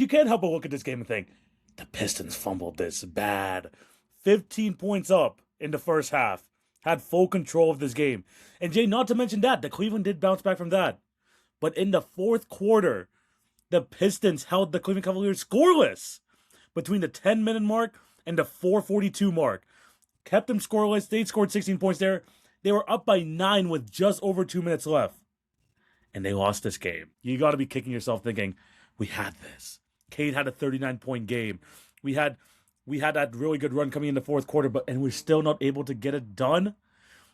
you can't help but look at this game and think, the Pistons fumbled this bad. 15 points up in the first half. Had full control of this game. And Jay, not to mention that, the Cleveland did bounce back from that. But in the fourth quarter, the Pistons held the Cleveland Cavaliers scoreless between the 10-minute mark and the 4:42 mark. Kept them scoreless. They scored 16 points there. They were up by 9 with just over 2 minutes left. And they lost this game. You got to be kicking yourself thinking, we had this. Cade had a 39-point game. We had that really good run coming in the fourth quarter, and we're still not able to get it done.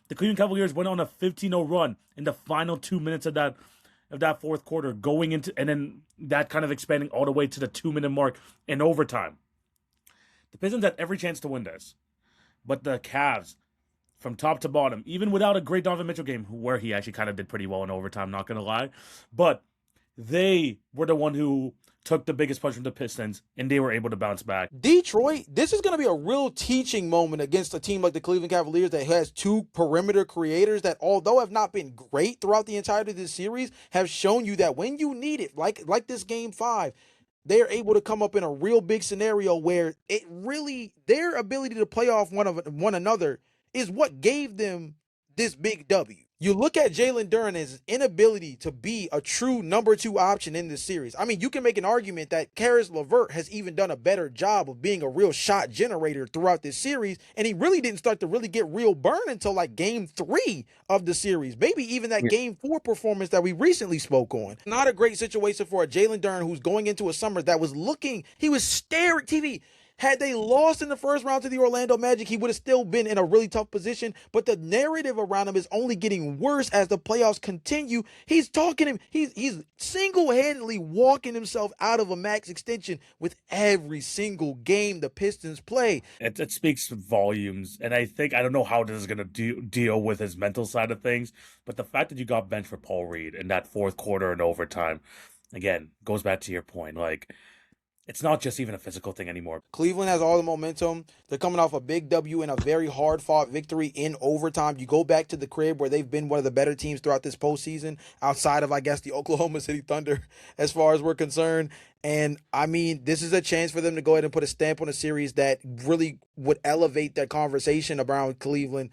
The Cleveland Cavaliers went on a 15-0 run in the final 2 minutes of that fourth quarter, going into, and then that kind of expanding all the way to the 2-minute mark in overtime. The Pistons had every chance to win this, but the Cavs, from top to bottom, even without a great Donovan Mitchell game, where he actually kind of did pretty well in overtime, not going to lie, but they were the one who took the biggest punch from the Pistons, and they were able to bounce back. Detroit, this is going to be a real teaching moment against a team like the Cleveland Cavaliers that has two perimeter creators that, although have not been great throughout the entirety of this series, have shown you that when you need it, like this Game 5, they're able to come up in a real big scenario where it really, their ability to play off one another is what gave them this big W. You look at Jalen Duren and his inability to be a true number 2 option in this series. I mean, you can make an argument that Karis LeVert has even done a better job of being a real shot generator throughout this series, and he really didn't start to really get real burn until like Game 3 of the series. Maybe even that Game 4 performance that we recently spoke on. Not a great situation for a Jalen Duren who's going into a summer that he was staring TV. Had they lost in the first round to the Orlando Magic, he would have still been in a really tough position. But the narrative around him is only getting worse as the playoffs continue. He's single-handedly walking himself out of a max extension with every single game the Pistons play. It speaks volumes, and I don't know how this is going to deal with his mental side of things, but the fact that you got benched for Paul Reed in that fourth quarter and overtime, again, goes back to your point, like, it's not just even a physical thing anymore. Cleveland has all the momentum. They're coming off a big W and a very hard-fought victory in overtime. You go back to the crib where they've been one of the better teams throughout this postseason, outside of, I guess, the Oklahoma City Thunder, as far as we're concerned. And, I mean, this is a chance for them to go ahead and put a stamp on a series that really would elevate that conversation around Cleveland